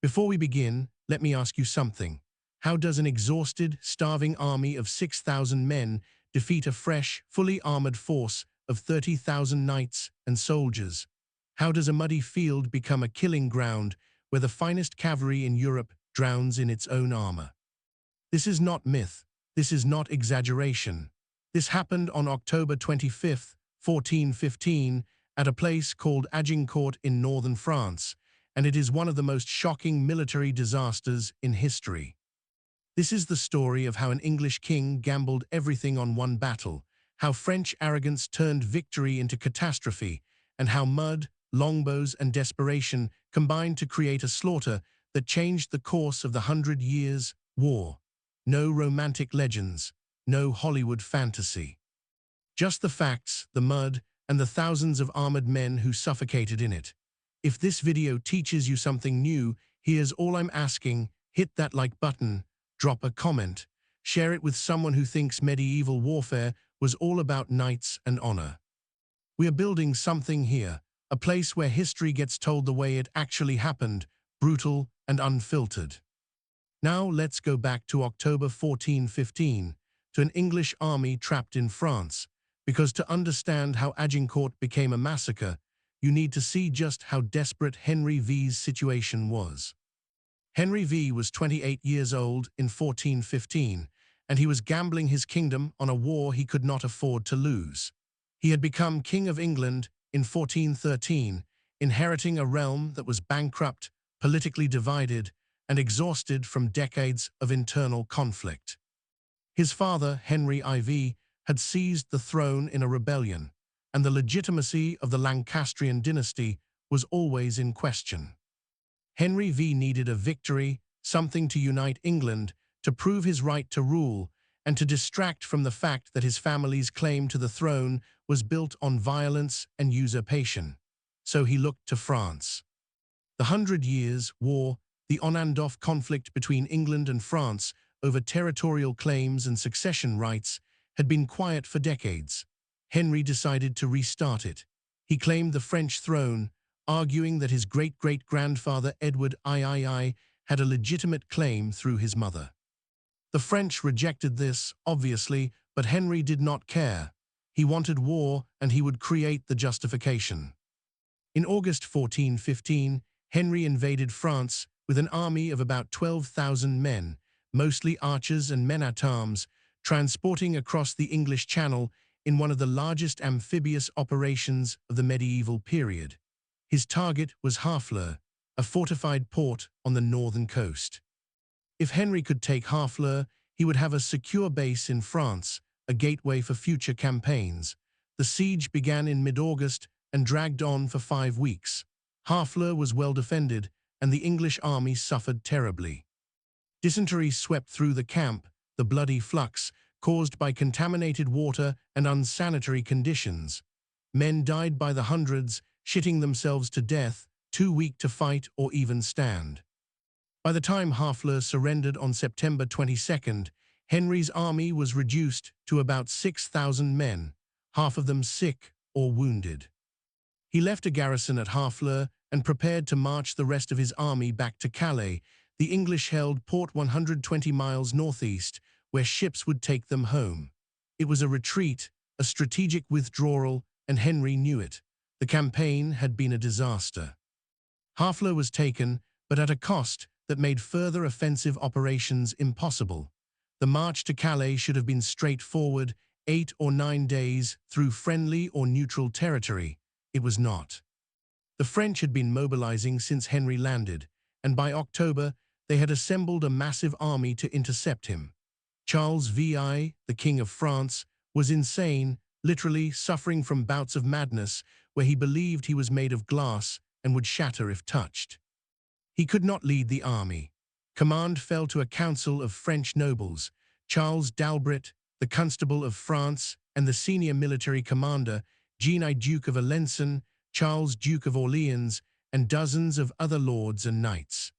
Before we begin, let me ask you something. How does an exhausted, starving army of 6,000 men defeat a fresh, fully armored force of 30,000 knights and soldiers? How does a muddy field become a killing ground where the finest cavalry in Europe drowns in its own armor? This is not myth. This is not exaggeration. This happened on October 25th, 1415, at a place called Agincourt in northern France, and it is one of the most shocking military disasters in history. This is the story of how an English king gambled everything on one battle, how French arrogance turned victory into catastrophe, and how mud, longbows, and desperation combined to create a slaughter that changed the course of the 100 Years' War. No romantic legends, no Hollywood fantasy. Just the facts, the mud, and the thousands of armored men who suffocated in it. If this video teaches you something new, here's all I'm asking: hit that like button, drop a comment, share it with someone who thinks medieval warfare was all about knights and honor. We are building something here, a place where history gets told the way it actually happened, brutal and unfiltered. Now let's go back to October 1415, to an English army trapped in France, because to understand how Agincourt became a massacre, you need to see just how desperate Henry V's situation was. Henry V was 28 years old in 1415, and he was gambling his kingdom on a war he could not afford to lose. He had become King of England in 1413, inheriting a realm that was bankrupt, politically divided, and exhausted from decades of internal conflict. His father, Henry IV, had seized the throne in a rebellion, and the legitimacy of the Lancastrian dynasty was always in question. Henry V needed a victory, something to unite England, to prove his right to rule, and to distract from the fact that his family's claim to the throne was built on violence and usurpation. So he looked to France. The 100 Years' War, the on-and-off conflict between England and France over territorial claims and succession rights, had been quiet for decades. Henry decided to restart it. He claimed the French throne, arguing that his great-great-grandfather Edward III had a legitimate claim through his mother. The French rejected this, obviously, but Henry did not care. He wanted war, and he would create the justification. In August 1415, Henry invaded France with an army of about 12,000 men, mostly archers and men-at-arms, transporting across the English Channel in one of the largest amphibious operations of the medieval period. His target was Harfleur, a fortified port on the northern coast. If Henry could take Harfleur, he would have a secure base in France, a gateway for future campaigns. The siege began in mid-August and dragged on for 5 weeks. Harfleur was well defended, and the English army suffered terribly. Dysentery swept through the camp, the bloody flux, caused by contaminated water and unsanitary conditions. Men died by the hundreds, shitting themselves to death, too weak to fight or even stand. By the time Harfleur surrendered on September 22nd, Henry's army was reduced to about 6,000 men, half of them sick or wounded. He left a garrison at Harfleur and prepared to march the rest of his army back to Calais. The English held port 120 miles northeast, where ships would take them home. It was a retreat, a strategic withdrawal, and Henry knew it. The campaign had been a disaster. Harfleur was taken, but at a cost that made further offensive operations impossible. The march to Calais should have been straightforward, 8 or 9 days through friendly or neutral territory. It was not. The French had been mobilizing since Henry landed, and by October they had assembled a massive army to intercept him. Charles VI, the King of France, was insane, literally suffering from bouts of madness where he believed he was made of glass and would shatter if touched. He could not lead the army. Command fell to a council of French nobles: Charles d'Albret, the Constable of France, and the senior military commander, Jean Duke of Alençon, Charles Duke of Orleans, and dozens of other lords and knights.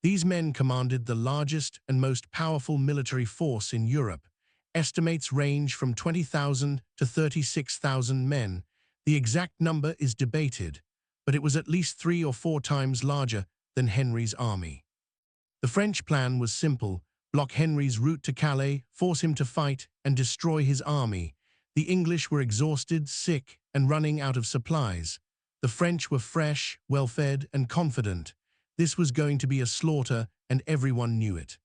These men commanded the largest and most powerful military force in Europe. Estimates range from 20,000 to 36,000 men. The exact number is debated, but it was at least 3 or 4 times larger than Henry's army. The French plan was simple: block Henry's route to Calais, force him to fight, and destroy his army. The English were exhausted, sick, and running out of supplies. The French were fresh, well-fed, and confident. This was going to be a slaughter, and everyone knew it.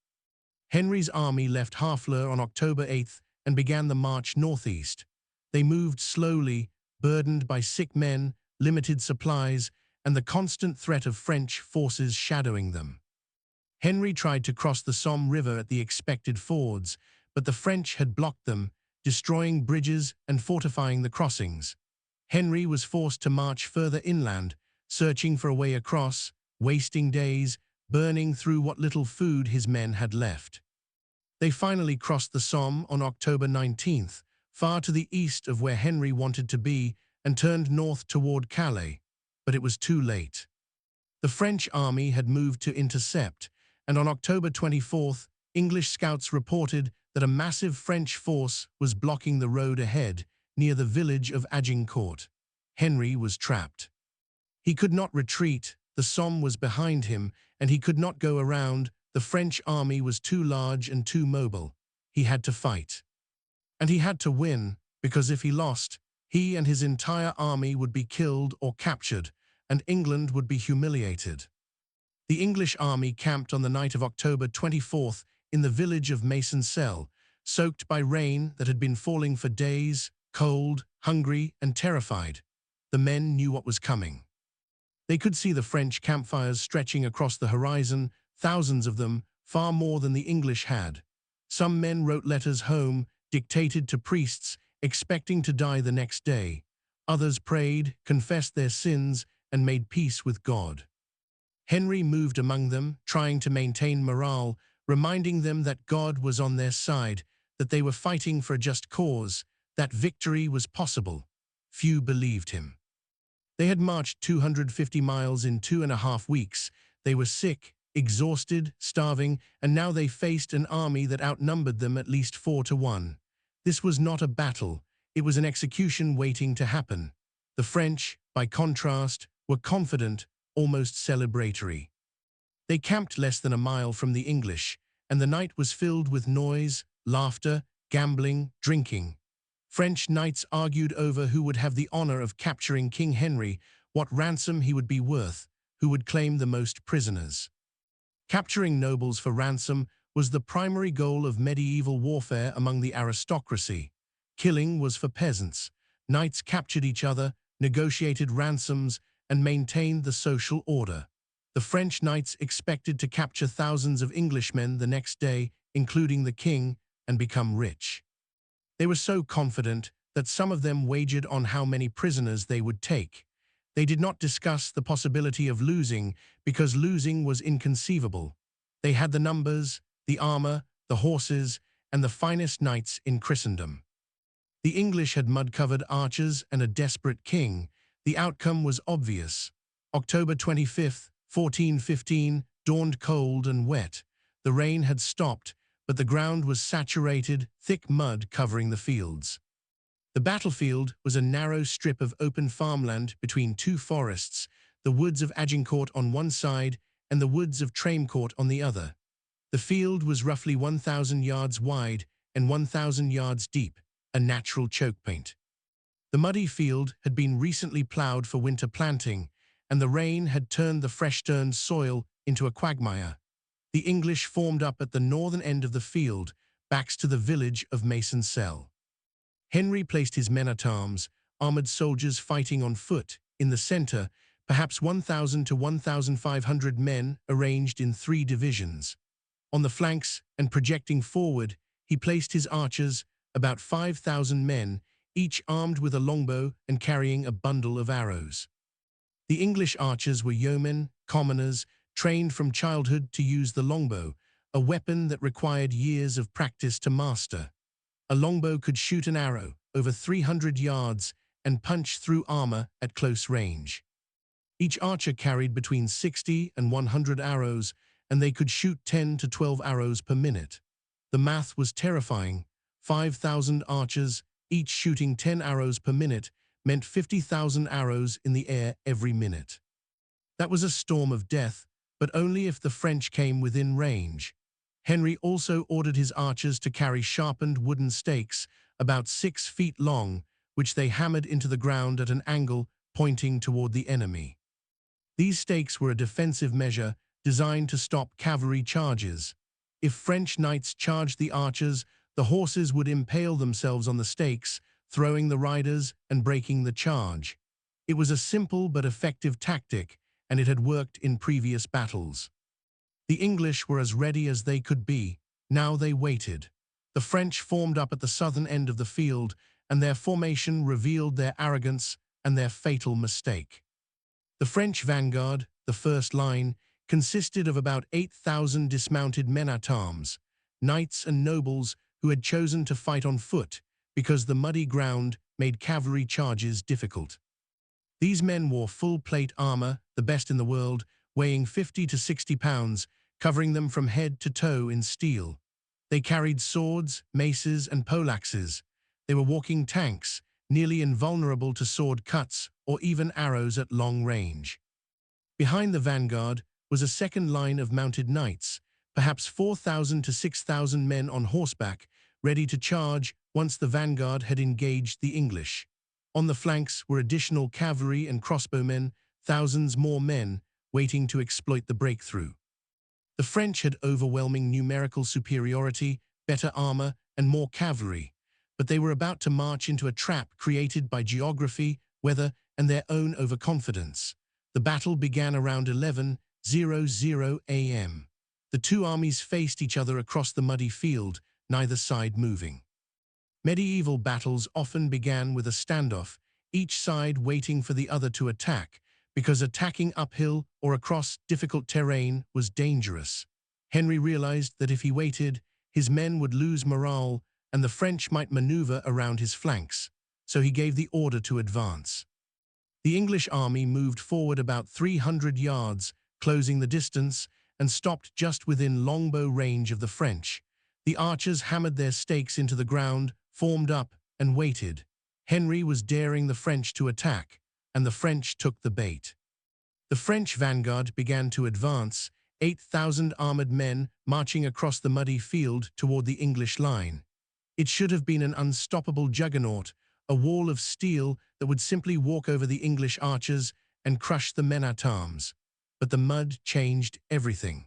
Henry's army left Harfleur on October 8th and began the march northeast. They moved slowly, burdened by sick men, limited supplies, and the constant threat of French forces shadowing them. Henry tried to cross the Somme River at the expected fords, but the French had blocked them, destroying bridges and fortifying the crossings. Henry was forced to march further inland, searching for a way across, wasting days, burning through what little food his men had left. They finally crossed the Somme on October 19th, far to the east of where Henry wanted to be, and turned north toward Calais. But it was too late. The French army had moved to intercept, and on October 24th, English scouts reported that a massive French force was blocking the road ahead, near the village of Agincourt. Henry was trapped. He could not retreat, the Somme was behind him, and he could not go around. The French army was too large and too mobile. He had to fight. And he had to win, because if he lost, he and his entire army would be killed or captured, and England would be humiliated. The English army camped on the night of October 24th in the village of Masoncel, soaked by rain that had been falling for days, cold, hungry, and terrified. The men knew what was coming. They could see the French campfires stretching across the horizon, thousands of them, far more than the English had. Some men wrote letters home, dictated to priests, expecting to die the next day. Others prayed, confessed their sins, and made peace with God. Henry moved among them, trying to maintain morale, reminding them that God was on their side, that they were fighting for a just cause, that victory was possible. Few believed him. They had marched 250 miles in 2.5 weeks. They were sick, exhausted, starving, and now they faced an army that outnumbered them at least 4-1. This was not a battle, it was an execution waiting to happen. The French, by contrast, were confident, almost celebratory. They camped less than a mile from the English, and the night was filled with noise, laughter, gambling, drinking. French knights argued over who would have the honor of capturing King Henry, what ransom he would be worth, who would claim the most prisoners. Capturing nobles for ransom was the primary goal of medieval warfare among the aristocracy. Killing was for peasants. Knights captured each other, negotiated ransoms, and maintained the social order. The French knights expected to capture thousands of Englishmen the next day, including the king, and become rich. They were so confident that some of them wagered on how many prisoners they would take. They did not discuss the possibility of losing, because losing was inconceivable. They had the numbers, the armor, the horses, and the finest knights in Christendom. The English had mud-covered archers and a desperate king. The outcome was obvious. October 25th, 1415, dawned cold and wet. The rain had stopped, but the ground was saturated, thick mud covering the fields. The battlefield was a narrow strip of open farmland between two forests, the woods of Agincourt on one side and the woods of Tramecourt on the other. The field was roughly 1,000 yards wide and 1,000 yards deep, a natural choke point. The muddy field had been recently plowed for winter planting, and the rain had turned the fresh-turned soil into a quagmire. The English formed up at the northern end of the field, backs to the village of Masoncel. Henry placed his men-at-arms, armored soldiers fighting on foot, in the center, perhaps 1,000 to 1,500 men arranged in 3 divisions. On the flanks and projecting forward, he placed his archers, about 5,000 men, each armed with a longbow and carrying a bundle of arrows. The English archers were yeomen, commoners, trained from childhood to use the longbow, a weapon that required years of practice to master. A longbow could shoot an arrow over 300 yards and punch through armor at close range. Each archer carried between 60 and 100 arrows, and they could shoot 10 to 12 arrows per minute. The math was terrifying. 5,000 archers, each shooting 10 arrows per minute, meant 50,000 arrows in the air every minute. That was a storm of death, but only if the French came within range. Henry also ordered his archers to carry sharpened wooden stakes, about 6 feet long, which they hammered into the ground at an angle pointing toward the enemy. These stakes were a defensive measure designed to stop cavalry charges. If French knights charged the archers, the horses would impale themselves on the stakes, throwing the riders and breaking the charge. It was a simple but effective tactic, and it had worked in previous battles. The English were as ready as they could be. Now they waited. The French formed up at the southern end of the field, and their formation revealed their arrogance and their fatal mistake. The French vanguard, the first line, consisted of about 8,000 dismounted men-at-arms, knights and nobles who had chosen to fight on foot because the muddy ground made cavalry charges difficult. These men wore full-plate armor, the best in the world, weighing 50 to 60 pounds, covering them from head to toe in steel. They carried swords, maces, and poleaxes. They were walking tanks, nearly invulnerable to sword cuts or even arrows at long range. Behind the vanguard was a second line of mounted knights, perhaps 4,000 to 6,000 men on horseback, ready to charge once the vanguard had engaged the English. On the flanks were additional cavalry and crossbowmen, thousands more men, waiting to exploit the breakthrough. The French had overwhelming numerical superiority, better armor, and more cavalry, but they were about to march into a trap created by geography, weather, and their own overconfidence. The battle began around 11:00 a.m. The two armies faced each other across the muddy field, neither side moving. Medieval battles often began with a standoff, each side waiting for the other to attack, because attacking uphill or across difficult terrain was dangerous. Henry realized that if he waited, his men would lose morale and the French might maneuver around his flanks, so he gave the order to advance. The English army moved forward about 300 yards, closing the distance, and stopped just within longbow range of the French. The archers hammered their stakes into the ground, formed up, and waited. Henry was daring the French to attack, and the French took the bait. The French vanguard began to advance, 8,000 armored men marching across the muddy field toward the English line. It should have been an unstoppable juggernaut, a wall of steel that would simply walk over the English archers and crush the men-at-arms. But the mud changed everything.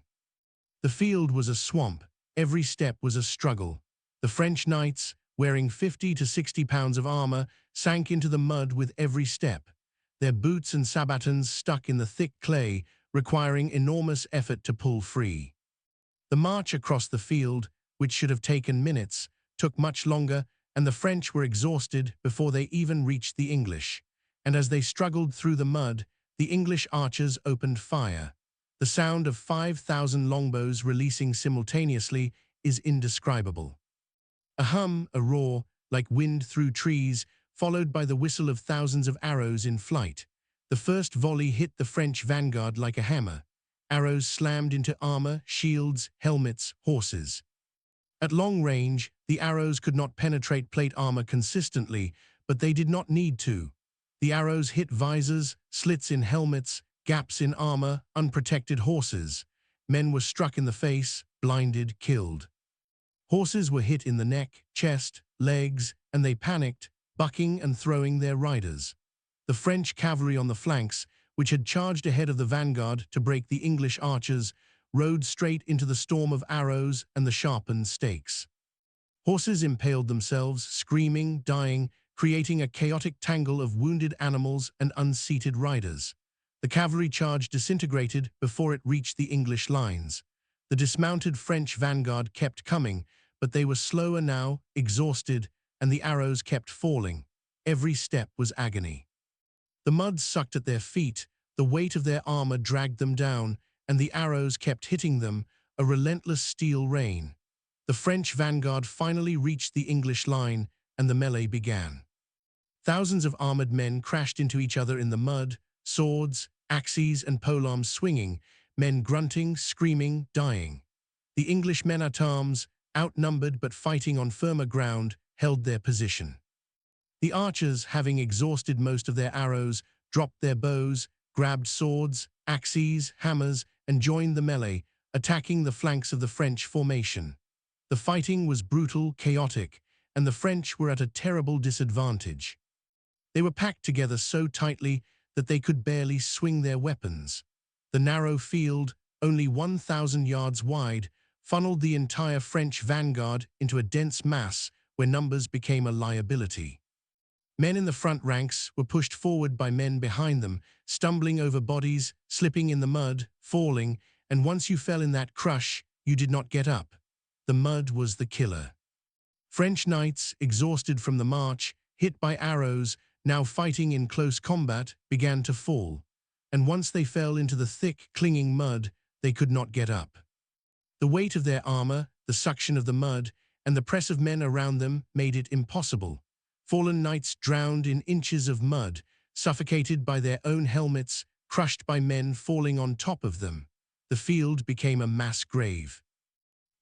The field was a swamp, every step was a struggle. The French knights, wearing 50 to 60 pounds of armor, sank into the mud with every step. Their boots and sabatons stuck in the thick clay, requiring enormous effort to pull free. The march across the field, which should have taken minutes, took much longer, and the French were exhausted before they even reached the English. And as they struggled through the mud, the English archers opened fire. The sound of 5,000 longbows releasing simultaneously is indescribable. A hum, a roar, like wind through trees, followed by the whistle of thousands of arrows in flight. The first volley hit the French vanguard like a hammer. Arrows slammed into armor, shields, helmets, horses. At long range, the arrows could not penetrate plate armor consistently, but they did not need to. The arrows hit visors, slits in helmets, gaps in armor, unprotected horses. Men were struck in the face, blinded, killed. Horses were hit in the neck, chest, legs, and they panicked, bucking and throwing their riders. The French cavalry on the flanks, which had charged ahead of the vanguard to break the English archers, rode straight into the storm of arrows and the sharpened stakes. Horses impaled themselves, screaming, dying, creating a chaotic tangle of wounded animals and unseated riders. The cavalry charge disintegrated before it reached the English lines. The dismounted French vanguard kept coming, but they were slower now, exhausted, and the arrows kept falling. Every step was agony. The mud sucked at their feet, the weight of their armor dragged them down, and the arrows kept hitting them, a relentless steel rain. The French vanguard finally reached the English line, and the melee began. Thousands of armored men crashed into each other in the mud, swords, axes, and polearms swinging, men grunting, screaming, dying. The English men-at-arms, outnumbered but fighting on firmer ground, held their position. The archers, having exhausted most of their arrows, dropped their bows, grabbed swords, axes, hammers, and joined the melee, attacking the flanks of the French formation. The fighting was brutal, chaotic, and the French were at a terrible disadvantage. They were packed together so tightly that they could barely swing their weapons. The narrow field, only 1,000 yards wide, funneled the entire French vanguard into a dense mass where numbers became a liability. Men in the front ranks were pushed forward by men behind them, stumbling over bodies, slipping in the mud, falling, and once you fell in that crush, you did not get up. The mud was the killer. French knights, exhausted from the march, hit by arrows, now fighting in close combat, began to fall, and once they fell into the thick, clinging mud, they could not get up. The weight of their armor, the suction of the mud, and the press of men around them made it impossible. Fallen knights drowned in inches of mud, suffocated by their own helmets, crushed by men falling on top of them. The field became a mass grave.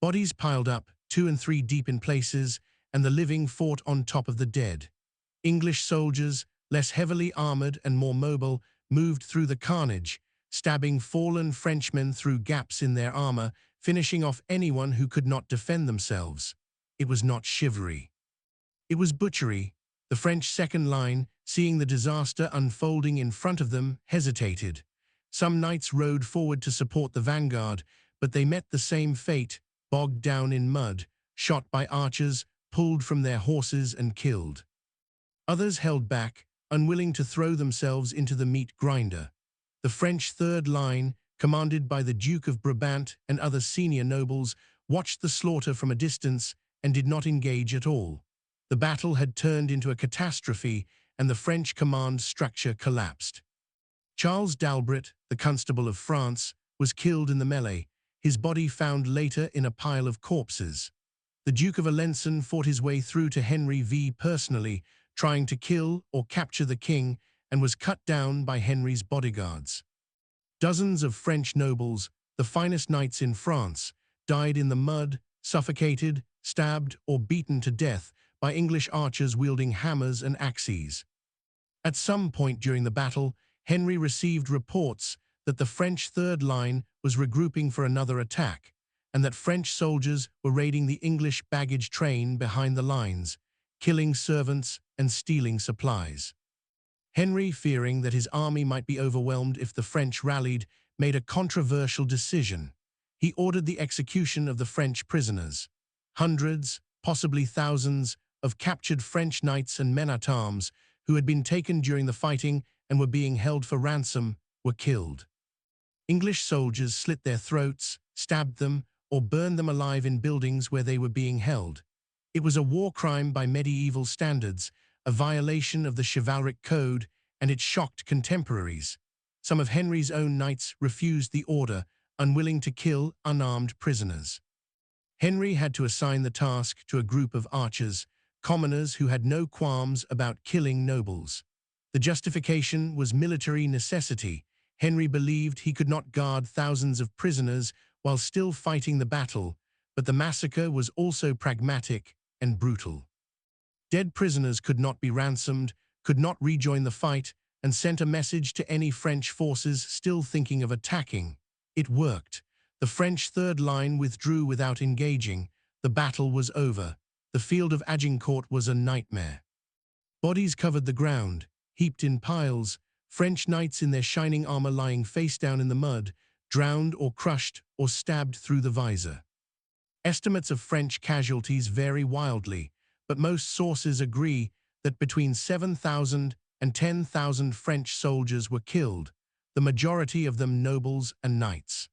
Bodies piled up, 2 and 3 deep in places, and the living fought on top of the dead. English soldiers, less heavily armored and more mobile, moved through the carnage, stabbing fallen Frenchmen through gaps in their armor, finishing off anyone who could not defend themselves. It was not chivalry. It was butchery. The French second line, seeing the disaster unfolding in front of them, hesitated. Some knights rode forward to support the vanguard, but they met the same fate, bogged down in mud, shot by archers, pulled from their horses and killed. Others held back, unwilling to throw themselves into the meat grinder. The French third line, commanded by the Duke of Brabant and other senior nobles, watched the slaughter from a distance and did not engage at all. The battle had turned into a catastrophe, and the French command structure collapsed. Charles d'Albret, the Constable of France, was killed in the melee, his body found later in a pile of corpses. The Duke of Alençon fought his way through to Henry V personally, trying to kill or capture the king, and was cut down by Henry's bodyguards. Dozens of French nobles, the finest knights in France, died in the mud, suffocated, stabbed, or beaten to death by English archers wielding hammers and axes. At some point during the battle, Henry received reports that the French third line was regrouping for another attack, and that French soldiers were raiding the English baggage train behind the lines, killing servants and stealing supplies. Henry, fearing that his army might be overwhelmed if the French rallied, made a controversial decision. He ordered the execution of the French prisoners. Hundreds, possibly thousands, of captured French knights and men-at-arms who had been taken during the fighting and were being held for ransom were killed. English soldiers slit their throats, stabbed them, or burned them alive in buildings where they were being held. It was a war crime by medieval standards, a violation of the chivalric code, and it shocked contemporaries. Some of Henry's own knights refused the order, unwilling to kill unarmed prisoners. Henry had to assign the task to a group of archers, commoners who had no qualms about killing nobles. The justification was military necessity. Henry believed he could not guard thousands of prisoners while still fighting the battle, but the massacre was also pragmatic and brutal. Dead prisoners could not be ransomed, could not rejoin the fight, and sent a message to any French forces still thinking of attacking. It worked. The French third line withdrew without engaging. The battle was over. The field of Agincourt was a nightmare. Bodies covered the ground, heaped in piles, French knights in their shining armor lying face down in the mud, drowned or crushed or stabbed through the visor. Estimates of French casualties vary wildly, but most sources agree that between 7,000 and 10,000 French soldiers were killed, the majority of them nobles and knights.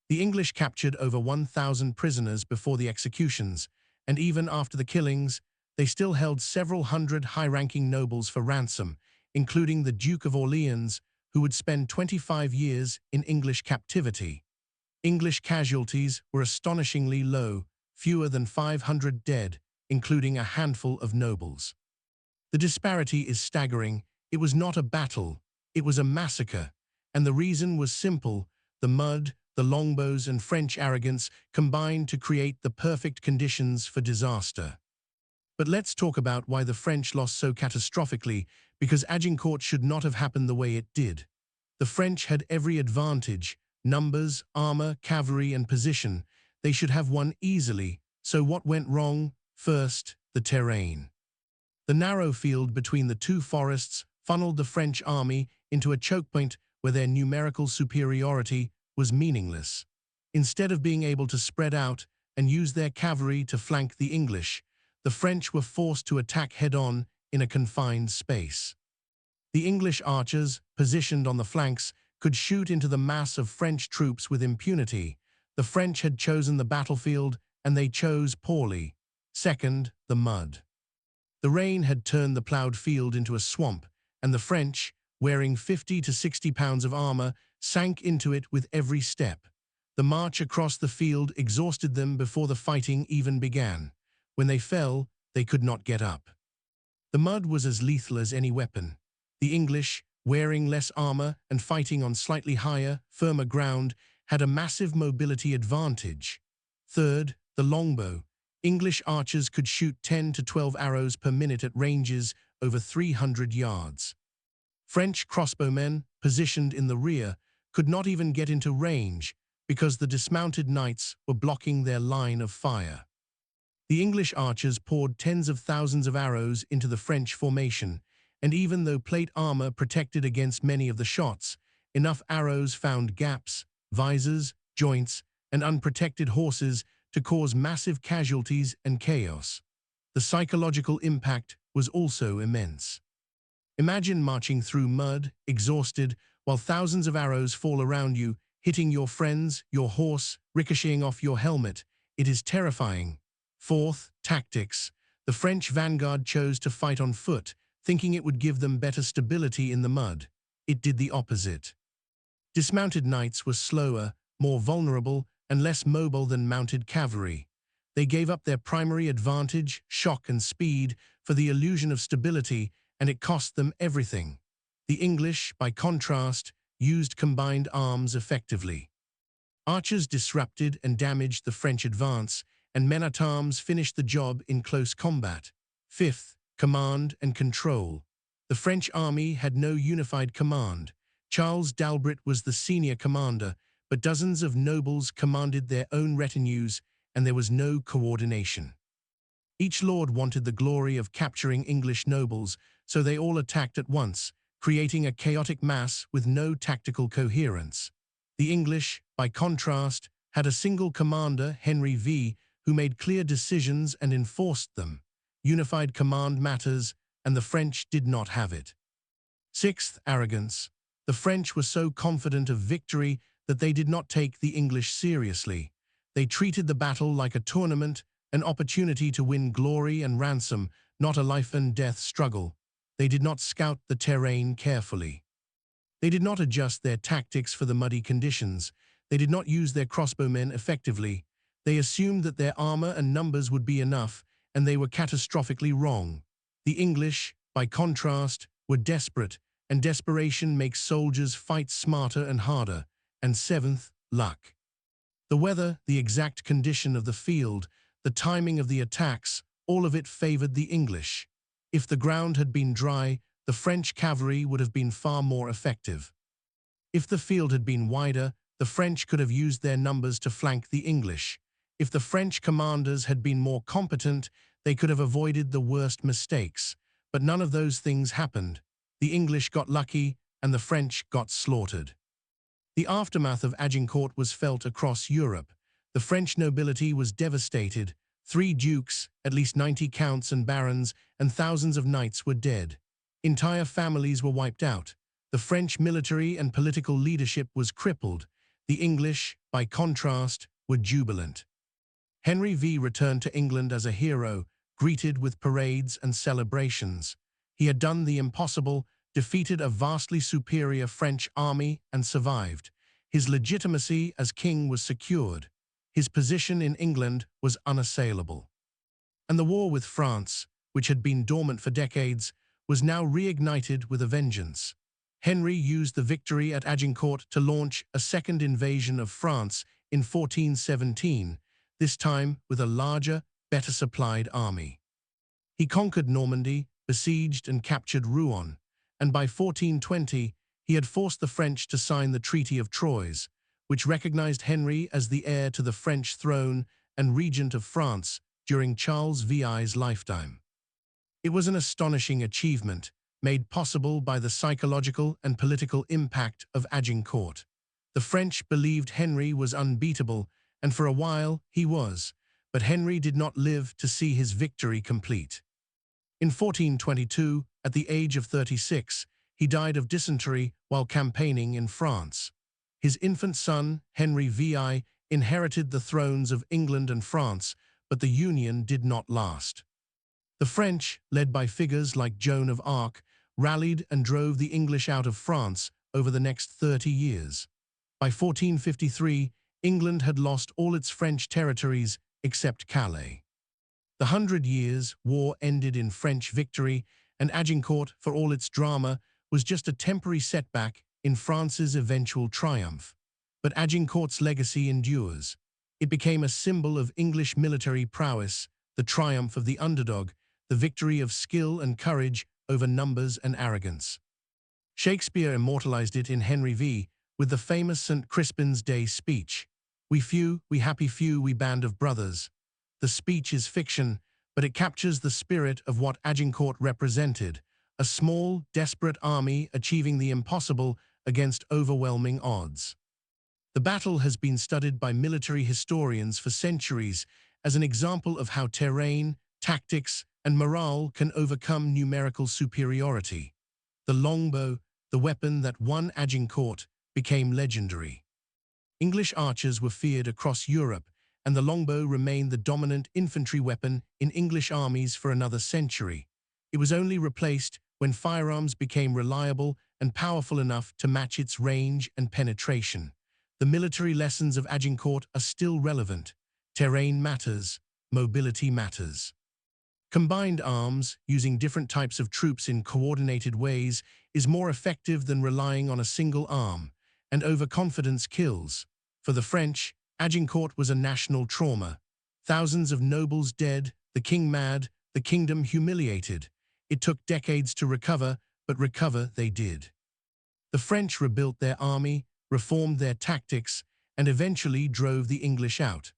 The English captured over 1,000 prisoners before the executions, and even after the killings, they still held several hundred high-ranking nobles for ransom, including the Duke of Orleans, who would spend 25 years in English captivity. English casualties were astonishingly low, fewer than 500 dead, including a handful of nobles. The disparity is staggering. It was not a battle, it was a massacre, and the reason was simple: the mud, the longbows, and French arrogance combined to create the perfect conditions for disaster. But let's talk about why the French lost so catastrophically, because Agincourt should not have happened the way it did. The French had every advantage, numbers, armor, cavalry, and position. They should have won easily. So what went wrong? First, the terrain. The narrow field between the two forests funneled the French army into a choke point where their numerical superiority was meaningless. Instead of being able to spread out and use their cavalry to flank the English, the French were forced to attack head-on in a confined space. The English archers, positioned on the flanks, could shoot into the mass of French troops with impunity. The French had chosen the battlefield, and they chose poorly. Second, the mud. The rain had turned the plowed field into a swamp, and the French, wearing 50 to 60 pounds of armor, sank into it with every step. The march across the field exhausted them before the fighting even began. When they fell, they could not get up. The mud was as lethal as any weapon. The English, wearing less armor and fighting on slightly higher, firmer ground, had a massive mobility advantage. Third, the longbow. English archers could shoot 10 to 12 arrows per minute at ranges over 300 yards. French crossbowmen, positioned in the rear, could not even get into range because the dismounted knights were blocking their line of fire. The English archers poured tens of thousands of arrows into the French formation, and even though plate armor protected against many of the shots, enough arrows found gaps, visors, joints, and unprotected horses to cause massive casualties and chaos. The psychological impact was also immense. Imagine marching through mud, exhausted, while thousands of arrows fall around you, hitting your friends, your horse, ricocheting off your helmet. It is terrifying. Fourth, tactics. The French vanguard chose to fight on foot, thinking it would give them better stability in the mud. It did the opposite. Dismounted knights were slower, more vulnerable, and less mobile than mounted cavalry. They gave up their primary advantage, shock and speed, for the illusion of stability, and it cost them everything. The English, by contrast, used combined arms effectively. Archers disrupted and damaged the French advance, and men-at-arms finished the job in close combat. Fifth, command and control. The French army had no unified command. Charles d'Albret was the senior commander, but dozens of nobles commanded their own retinues, and there was no coordination. Each lord wanted the glory of capturing English nobles, so they all attacked at once, creating a chaotic mass with no tactical coherence. The English, by contrast, had a single commander, Henry V, who made clear decisions and enforced them. Unified command matters, and the French did not have it. Sixth, arrogance. The French were so confident of victory that they did not take the English seriously. They treated the battle like a tournament, an opportunity to win glory and ransom, not a life-and-death struggle. They did not scout the terrain carefully. They did not adjust their tactics for the muddy conditions. They did not use their crossbowmen effectively. They assumed that their armor and numbers would be enough, and they were catastrophically wrong. The English, by contrast, were desperate, and desperation makes soldiers fight smarter and harder. And seventh, luck. The weather, the exact condition of the field, the timing of the attacks, all of it favored the English. If the ground had been dry, the French cavalry would have been far more effective. If the field had been wider, the French could have used their numbers to flank the English. If the French commanders had been more competent, they could have avoided the worst mistakes. But none of those things happened. The English got lucky, and the French got slaughtered. The aftermath of Agincourt was felt across Europe. The French nobility was devastated. 3 dukes, at least 90 counts and barons, and thousands of knights were dead. Entire families were wiped out. The French military and political leadership was crippled. The English, by contrast, were jubilant. Henry V returned to England as a hero, greeted with parades and celebrations. He had done the impossible, defeated a vastly superior French army, and survived. His legitimacy as king was secured. His position in England was unassailable. And the war with France, which had been dormant for decades, was now reignited with a vengeance. Henry used the victory at Agincourt to launch a second invasion of France in 1417, this time with a larger, better supplied army. He conquered Normandy, besieged and captured Rouen, and by 1420 he had forced the French to sign the Treaty of Troyes, which recognized Henry as the heir to the French throne and regent of France during Charles VI's lifetime. It was an astonishing achievement, made possible by the psychological and political impact of Agincourt. The French believed Henry was unbeatable, and for a while he was, but Henry did not live to see his victory complete. In 1422, at the age of 36, he died of dysentery while campaigning in France. His infant son, Henry VI, inherited the thrones of England and France, but the union did not last. The French, led by figures like Joan of Arc, rallied and drove the English out of France over the next 30 years. By 1453, England had lost all its French territories except Calais. The 100 Years' War ended in French victory, and Agincourt, for all its drama, was just a temporary setback in France's eventual triumph. But Agincourt's legacy endures. It became a symbol of English military prowess, the triumph of the underdog, the victory of skill and courage over numbers and arrogance. Shakespeare immortalized it in Henry V with the famous St. Crispin's Day speech. "We few, we happy few, we band of brothers." The speech is fiction, but it captures the spirit of what Agincourt represented, a small, desperate army achieving the impossible against overwhelming odds. The battle has been studied by military historians for centuries as an example of how terrain, tactics, and morale can overcome numerical superiority. The longbow, the weapon that won Agincourt, became legendary. English archers were feared across Europe, and the longbow remained the dominant infantry weapon in English armies for another century. It was only replaced when firearms became reliable and powerful enough to match its range and penetration. The military lessons of Agincourt are still relevant. Terrain matters, mobility matters. Combined arms, using different types of troops in coordinated ways, is more effective than relying on a single arm, and overconfidence kills. For the French, Agincourt was a national trauma. Thousands of nobles dead, the king mad, the kingdom humiliated. It took decades to recover, but recover they did. The French rebuilt their army, reformed their tactics, and eventually drove the English out.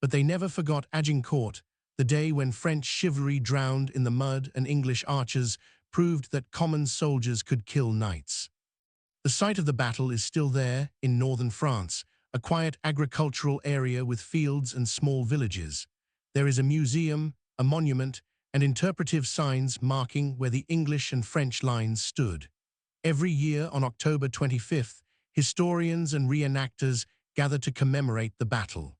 But they never forgot Agincourt, the day when French chivalry drowned in the mud and English archers proved that common soldiers could kill knights. The site of the battle is still there, in northern France, a quiet agricultural area with fields and small villages. There is a museum, a monument, and interpretive signs marking where the English and French lines stood. Every year on October 25th, historians and reenactors gather to commemorate the battle.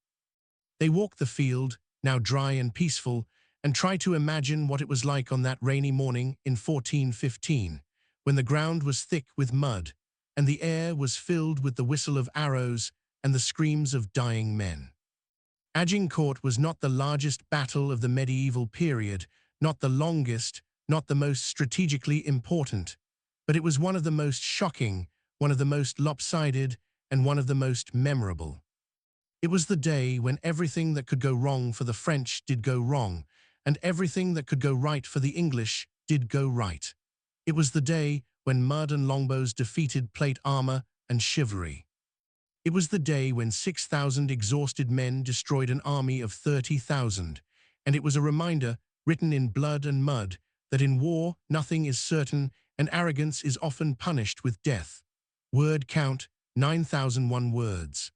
They walk the field, now dry and peaceful, and try to imagine what it was like on that rainy morning in 1415, when the ground was thick with mud, and the air was filled with the whistle of arrows and the screams of dying men. Agincourt was not the largest battle of the medieval period, not the longest, not the most strategically important, but it was one of the most shocking, one of the most lopsided, and one of the most memorable. It was the day when everything that could go wrong for the French did go wrong, and everything that could go right for the English did go right. It was the day when mud and longbows defeated plate armor and chivalry. It was the day when 6,000 exhausted men destroyed an army of 30,000, and it was a reminder, written in blood and mud, that in war nothing is certain and arrogance is often punished with death. Word count, 9,001 words.